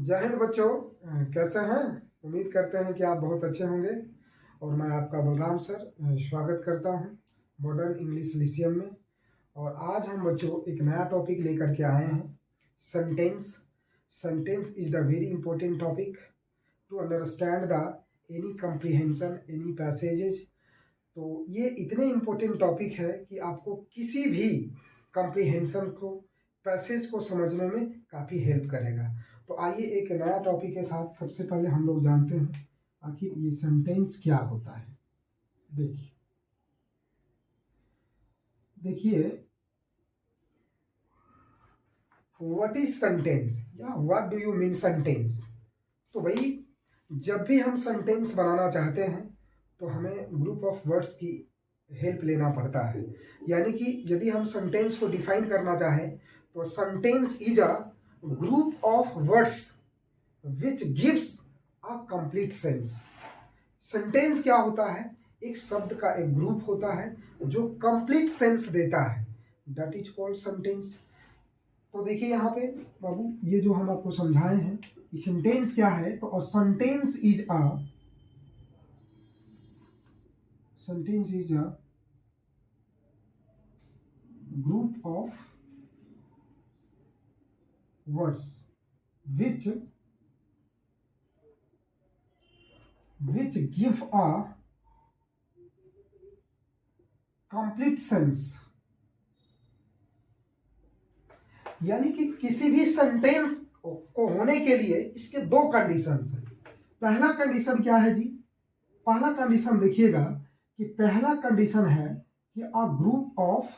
जय हिंद बच्चों। कैसे हैं? उम्मीद करते हैं कि आप बहुत अच्छे होंगे। और मैं आपका बलराम सर स्वागत करता हूं मॉडर्न इंग्लिश लिसियम में। और आज हम बच्चों एक नया टॉपिक लेकर के आए हैं, sentence. Sentence is the very important topic to understand the any comprehension any passages. तो ये इतने इम्पोर्टेंट टॉपिक है कि आपको किसी भी कम्प्रीहेंशन को, पैसेज को समझने में काफ़ी हेल्प करेगा। तो आइए एक नया टॉपिक के साथ सबसे पहले हम लोग जानते हैं आखिर ये सेंटेंस क्या होता है। देखिए देखिए व्हाट इज सेंटेंस या what do you mean sentence. तो भाई जब भी हम सेंटेंस बनाना चाहते हैं तो हमें ग्रुप ऑफ वर्ड्स की हेल्प लेना पड़ता है। यानी कि यदि हम सेंटेंस को डिफाइन करना चाहें तो sentence is a group of words which gives a complete sense. Sentence क्या होता है? एक शब्द का एक ग्रुप होता है जो कंप्लीट सेंस देता है, दैट इज कॉल्ड सेंटेंस। तो देखिए यहाँ पे बाबू, ये जो हम आपको समझाए हैं सेंटेंस क्या है, तो sentence is a group of words which give a complete sense। यानी कि किसी भी सेंटेंस को होने के लिए इसके दो कंडीशंस हैं। पहला कंडीशन क्या है जी? पहला कंडीशन देखिएगा कि पहला कंडीशन है कि अ ग्रुप ऑफ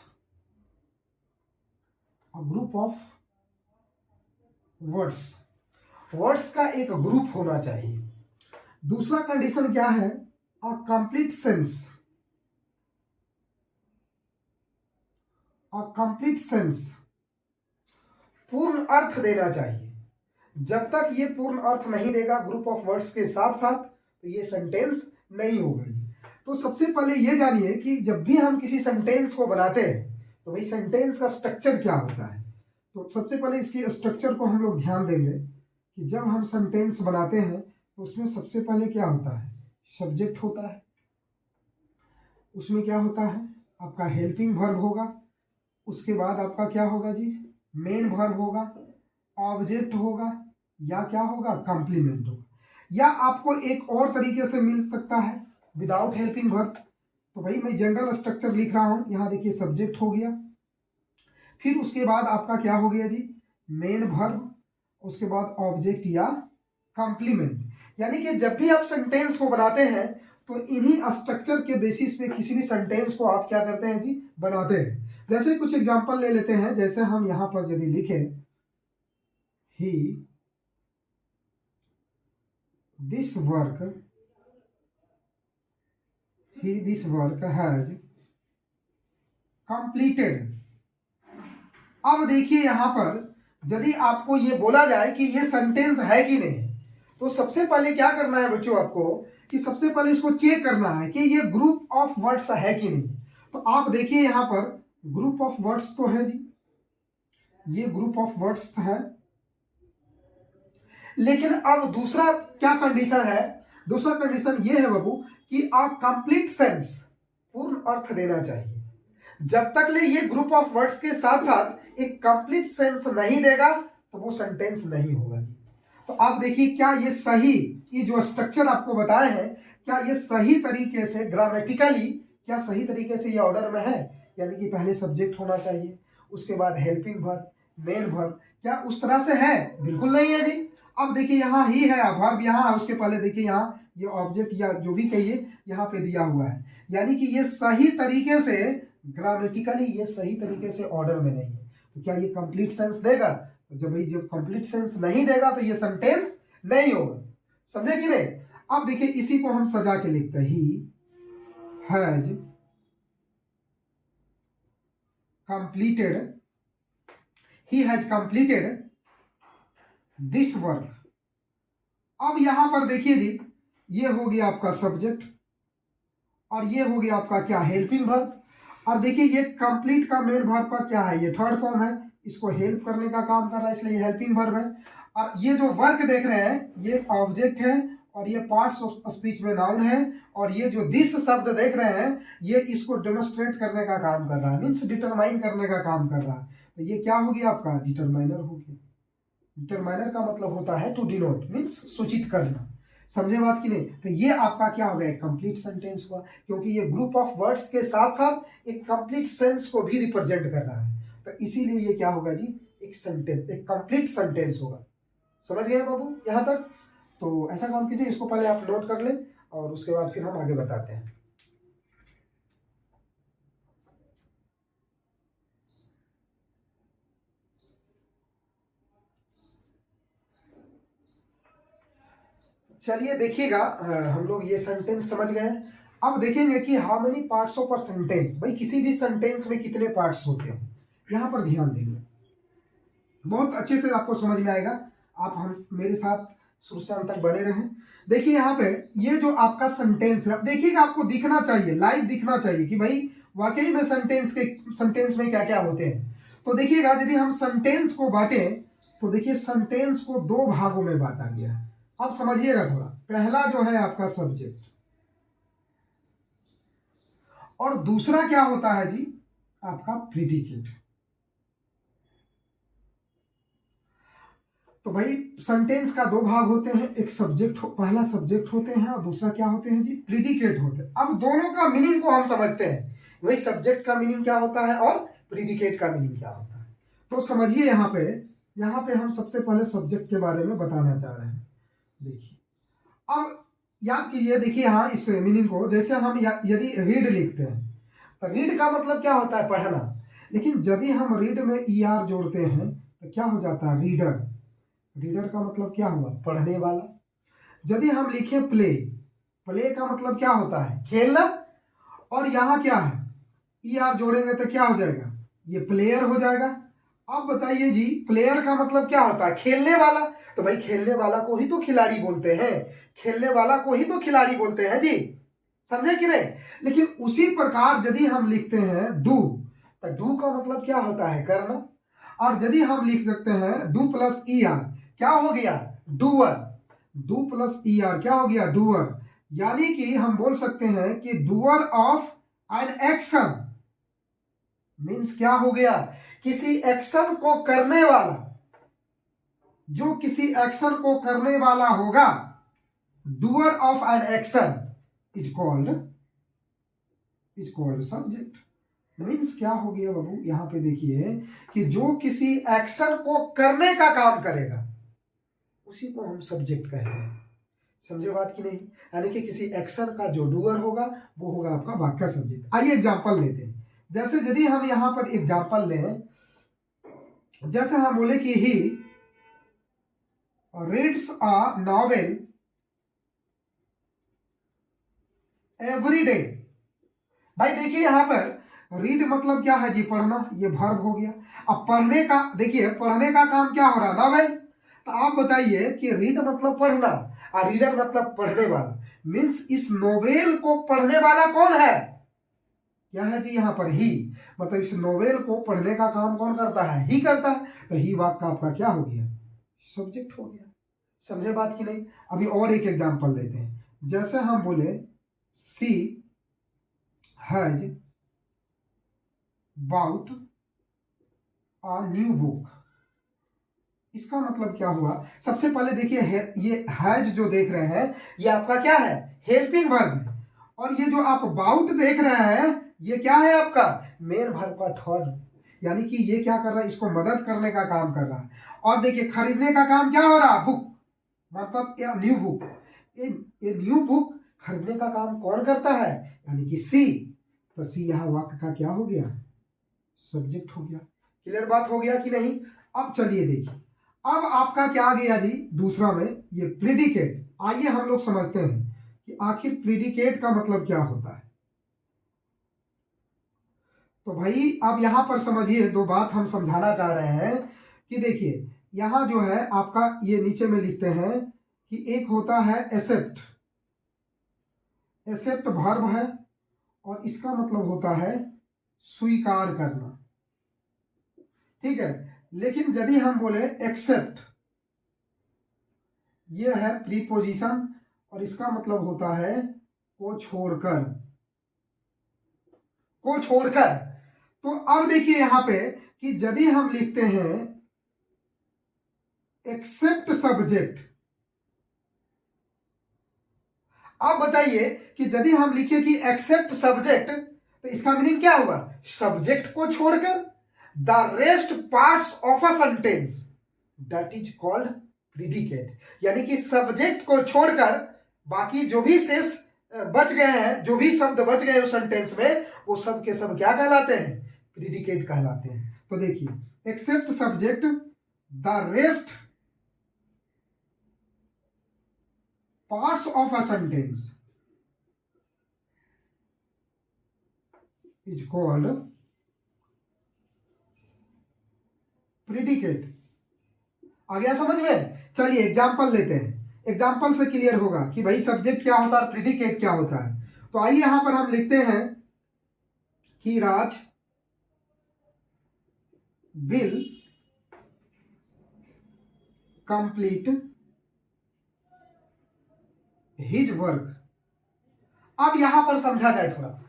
वर्ड्स का एक ग्रुप होना चाहिए। दूसरा कंडीशन क्या है? अ कंप्लीट सेंस, पूर्ण अर्थ देना चाहिए। जब तक ये पूर्ण अर्थ नहीं देगा ग्रुप ऑफ वर्ड्स के साथ साथ तो ये सेंटेंस नहीं होगा। तो सबसे पहले ये जानिए कि जब भी हम किसी सेंटेंस को बनाते हैं तो भाई सेंटेंस का स्ट्रक्चर क्या होता है। तो सबसे पहले इसके स्ट्रक्चर को हम लोग ध्यान देंगे कि जब हम सेंटेंस बनाते हैं तो उसमें सबसे पहले क्या होता है? सब्जेक्ट होता है। उसमें क्या होता है? आपका हेल्पिंग वर्ब होगा। उसके बाद आपका क्या होगा जी? मेन वर्ब होगा, ऑब्जेक्ट होगा, या क्या होगा? कॉम्प्लीमेंट होगा। या आपको एक और तरीके से मिल सकता है विदाउट हेल्पिंग वर्ब। तो भाई मैं जनरल स्ट्रक्चर लिख रहा हूं, यहां देखिए सब्जेक्ट हो गया, फिर उसके बाद आपका क्या हो गया जी? मेन वर्ब, उसके बाद ऑब्जेक्ट या कॉम्प्लीमेंट। यानी कि जब भी आप सेंटेंस को बनाते हैं तो इन्हीं स्ट्रक्चर के बेसिस पे किसी भी सेंटेंस को आप क्या करते हैं जी? बनाते हैं। जैसे कुछ एग्जांपल ले लेते हैं। जैसे हम यहां पर यदि लिखे ही दिस वर्क हैज कंप्लीटेड। अब देखिए यहां पर यदि आपको ये बोला जाए कि ये सेंटेंस है कि नहीं, तो सबसे पहले क्या करना है बच्चों आपको कि सबसे पहले इसको चेक करना है कि ये ग्रुप ऑफ वर्ड्स है कि नहीं। तो आप देखिए यहां पर ग्रुप ऑफ वर्ड्स तो है जी, ये ग्रुप ऑफ वर्ड्स है। लेकिन अब दूसरा क्या कंडीशन है? दूसरा कंडीशन ये है बाबू कि आ कंप्लीट सेंस, पूर्ण अर्थ देना चाहिए। जब तक ले ये ग्रुप ऑफ वर्ड्स के साथ साथ एक कंप्लीट सेंस नहीं देगा तो वो सेंटेंस नहीं होगा। तो आप देखिए क्या ये सही, ये जो स्ट्रक्चर आपको बताए हैं क्या ये सही तरीके से ग्रामेटिकली क्या सही तरीके से ये ऑर्डर में है? यानी कि पहले सब्जेक्ट होना चाहिए, उसके बाद हेल्पिंग वर्ब, मेन वर्ब, क्या उस तरह से है? बिल्कुल नहीं है जी। अब देखिए यहाँ ही है वर्ब, यहाँ है, उसके पहले देखिए यहाँ ये ऑब्जेक्ट या जो भी कहिए यहाँ पे दिया हुआ है। यानी कि ये सही तरीके से ग्रामेटिकली ये सही तरीके से ऑर्डर में नहीं है। तो क्या ये कंप्लीट सेंस देगा? तो जब कंप्लीट सेंस नहीं देगा तो ये सेंटेंस नहीं होगा। समझे कि नहीं? अब देखिए इसी को हम सजा के लिखते हैं, he has completed this work. अब यहां पर देखिए जी, ये हो गया आपका सब्जेक्ट और ये हो गया आपका क्या? Helping verb. और देखिए ये कंप्लीट का मेन वर्ब का क्या है? ये थर्ड फॉर्म है, इसको हेल्प करने का काम कर रहा है इसलिए हेल्पिंग वर्ब है। और ये जो वर्क देख रहे हैं ये ऑब्जेक्ट है, और ये पार्ट्स ऑफ स्पीच में नाउन है, और ये जो दिस शब्द देख रहे हैं ये इसको डेमोस्ट्रेट करने का काम कर रहा है, मीन्स डिटरमाइन करने का काम कर रहा है। तो ये क्या हो गया आपका डिटरमाइनर हो गया। डिटरमाइनर का मतलब होता है टू डिनोट, मीन्स सूचित करना। समझे बात की नहीं? तो ये आपका क्या हो गया, एक कंप्लीट सेंटेंस हुआ, क्योंकि ये ग्रुप ऑफ वर्ड्स के साथ साथ एक कंप्लीट सेंस को भी रिप्रेजेंट कर रहा है। तो इसीलिए ये क्या होगा जी, एक सेंटेंस, एक कंप्लीट सेंटेंस होगा। समझ गए बाबू यहां तक? तो ऐसा काम कीजिए, इसको पहले आप नोट कर लें और उसके बाद फिर हम आगे बताते हैं। चलिए देखिएगा, हम लोग ये सेंटेंस समझ गए। अब देखेंगे कि how many parts of a sentence, भाई किसी भी सेंटेंस में कितने पार्ट्स होते हैं, यहां पर ध्यान देंगे, बहुत अच्छे से आपको समझ में आएगा। आप हम मेरे साथ शुरू से अंत तक बने रहें। देखिए यहाँ पे ये जो आपका सेंटेंस है, अब देखिएगा आपको दिखना चाहिए, लाइव दिखना चाहिए कि भाई वाकई में सेंटेंस में क्या क्या होते हैं। तो देखिएगा यदि हम सेंटेंस को बांटे तो देखिए सेंटेंस को दो भागों में बांटा गया है। अब समझिएगा थोड़ा, पहला जो है आपका सब्जेक्ट, और दूसरा क्या होता है जी आपका प्रीडिकेट। तो भाई सेंटेंस का दो भाग होते हैं, एक सब्जेक्ट, पहला सब्जेक्ट होते हैं और दूसरा क्या होते हैं जी, प्रीडिकेट होते हैं। अब दोनों का मीनिंग को हम समझते हैं, भाई सब्जेक्ट का मीनिंग क्या होता है और प्रीडिकेट का मीनिंग क्या होता है। तो समझिए यहाँ पे हम सबसे पहले सब्जेक्ट के बारे में बताना चाह रहे हैं। देखिए अब याद कीजिए, देखिए यहाँ इस मीनिंग को, जैसे हम यदि रीड लिखते हैं तो रीड का मतलब क्या होता है, पढ़ना। लेकिन यदि हम रीड में ER जोड़ते हैं तो क्या हो जाता है, रीडर। रीडर का मतलब क्या हुआ, पढ़ने वाला। यदि हम लिखे प्ले, प्ले का मतलब क्या होता है, खेलना। और यहाँ क्या है, ER जोड़ेंगे तो क्या हो जाएगा, ये प्लेयर हो जाएगा। अब बताइए जी, प्लेयर का मतलब क्या होता है, खेलने वाला। तो भाई खेलने वाला को ही तो खिलाड़ी बोलते हैं, खेलने वाला को ही तो खिलाड़ी बोलते हैं जी, समझे कि नहीं? लेकिन उसी प्रकार यदि हम लिखते हैं डू, तो डू का मतलब क्या होता है, करना। और यदि हम लिख सकते हैं डू प्लस ER, क्या हो गया, डूअर। डू प्लस ER क्या हो गया, डूअर। यानी कि हम बोल सकते हैं कि doer of an action, means क्या हो गया, किसी एक्शन को करने वाला, जो किसी एक्शन को करने वाला होगा, doer of an action is called subject. Means क्या हो गया बाबू, यहां पे देखिए कि जो किसी एक्शन को करने का काम करेगा उसी को हम सब्जेक्ट कहते हैं। समझे बात की नहीं? यानी कि किसी एक्शन का जो डूअर होगा वो होगा आपका वाक्य सब्जेक्ट। आइए एग्जांपल लेते हैं। जैसे यदि हम यहां पर एग्जांपल लें, जैसे हम बोले कि he reads a novel every day. भाई देखिए यहां पर रीड मतलब क्या है जी, पढ़ना, ये वर्ब हो गया। अब पढ़ने का, देखिए पढ़ने का काम क्या हो रहा है, नॉवेल। तो आप बताइए कि रीड मतलब पढ़ना और रीडर मतलब पढ़ने वाला, मीन्स इस नोवेल को पढ़ने वाला कौन है, क्या है जी यहाँ पर ही। मतलब इस नोवेल को पढ़ने का काम कौन करता है, ही करता है। तो ही वाक्य आपका क्या हो गया, सब्जेक्ट हो गया। समझे बात की नहीं? अभी और एक एग्जांपल लेते हैं। जैसे हम बोले she has bought a new book, इसका मतलब क्या हुआ, सबसे पहले देखिए ये हैज जो देख रहे हैं ये आपका क्या है, हेल्पिंग वर्ब है। और ये जो आप बाउट देख रहे हैं ये क्या है आपका मेन वर्ब का थर्ड, यानी कि ये क्या कर रहा है, इसको मदद करने का काम कर रहा है। और देखिए खरीदने का काम क्या हो रहा है, बुक, मतलब या न्यू बुक। ये न्यू बुक खरीदने का काम कौन करता है, यानी कि सी। तो सी यहाँ वाक्य का क्या हो गया, सब्जेक्ट हो गया। क्लियर बात हो गया कि नहीं? अब चलिए देखिए, अब आपका क्या आ गया जी दूसरा में, ये प्रीडिकेट। आइए हम लोग समझते हैं कि आखिर प्रीडिकेट का मतलब क्या होता है। तो भाई अब यहां पर समझिए, दो बात हम समझाना चाह रहे हैं कि देखिए यहां जो है आपका, ये नीचे में लिखते हैं कि एक होता है एक्सेप्ट, एक्सेप्ट वर्ब है और इसका मतलब होता है स्वीकार करना, ठीक है। लेकिन यदि हम बोले एक्सेप्ट, ये है प्रीपोजिशन और इसका मतलब होता है को छोड़कर, को छोड़कर। तो अब देखिए यहां पे कि यदि हम लिखते हैं एक्सेप्ट सब्जेक्ट, अब बताइए कि यदि हम लिखे कि एक्सेप्ट सब्जेक्ट, तो इसका मीनिंग क्या हुआ? सब्जेक्ट को छोड़कर the rest parts of a sentence that is called predicate, यानी कि सब्जेक्ट को छोड़कर बाकी जो भी शेष बच गए हैं, जो भी शब्द बच गए उस सेंटेंस में, वो सब के सब क्या कहलाते हैं? प्रीडिकेट कहलाते हैं। तो देखिए except subject the rest parts of a sentence is called predicate. आ गया समझ में? चलिए एग्जाम्पल लेते हैं, एग्जाम्पल से क्लियर होगा कि भाई सब्जेक्ट क्या होता है, प्रीडिकेट क्या होता है। तो आइए यहां पर हम लिखते हैं कि राज विल कंप्लीट हिज वर्क। अब यहां पर समझा जाए थोड़ा।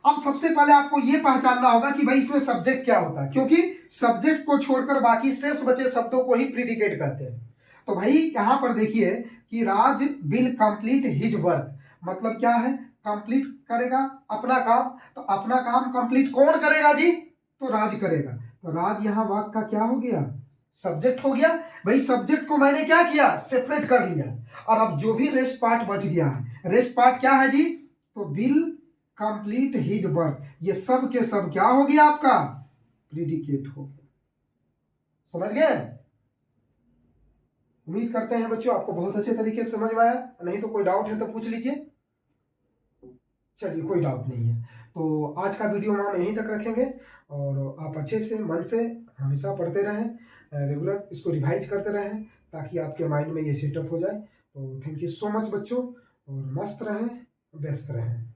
अब सबसे पहले आपको यह पहचानना होगा कि भाई इसमें सब्जेक्ट क्या होता है, क्योंकि सब्जेक्ट को छोड़कर बाकी शेष बचे शब्दों को ही प्रीडिकेट कहते हैं। तो भाई यहां पर देखिए कि राज विल कंप्लीट हिज वर्क, मतलब क्या है? कंप्लीट करेगा अपना काम। तो अपना काम कंप्लीट कौन करेगा जी? तो राज करेगा। तो राज यहां वाक्य का क्या हो गया? सब्जेक्ट हो गया। भाई सब्जेक्ट को मैंने क्या किया? सेपरेट कर लिया। और अब जो भी रेस्ट पार्ट बच गया है, रेस्ट पार्ट क्या है जी? तो विल कंप्लीट हिज वर्क, ये सब के सब क्या हो गया आपका? प्रीडिकेट हो गया। समझ गए? उम्मीद करते हैं बच्चों आपको बहुत अच्छे तरीके से समझ में आया। नहीं तो कोई डाउट है तो पूछ लीजिए। चलिए कोई डाउट नहीं है। तो आज का वीडियो हम यहीं तक रखेंगे और आप अच्छे से मन से हमेशा पढ़ते रहें, रेगुलर इसको रिवाइज करते रहें ताकि आपके माइंड में ये सेटअप हो जाए। तो थैंक यू सो मच बच्चों, और मस्त रहें, व्यस्त रहें।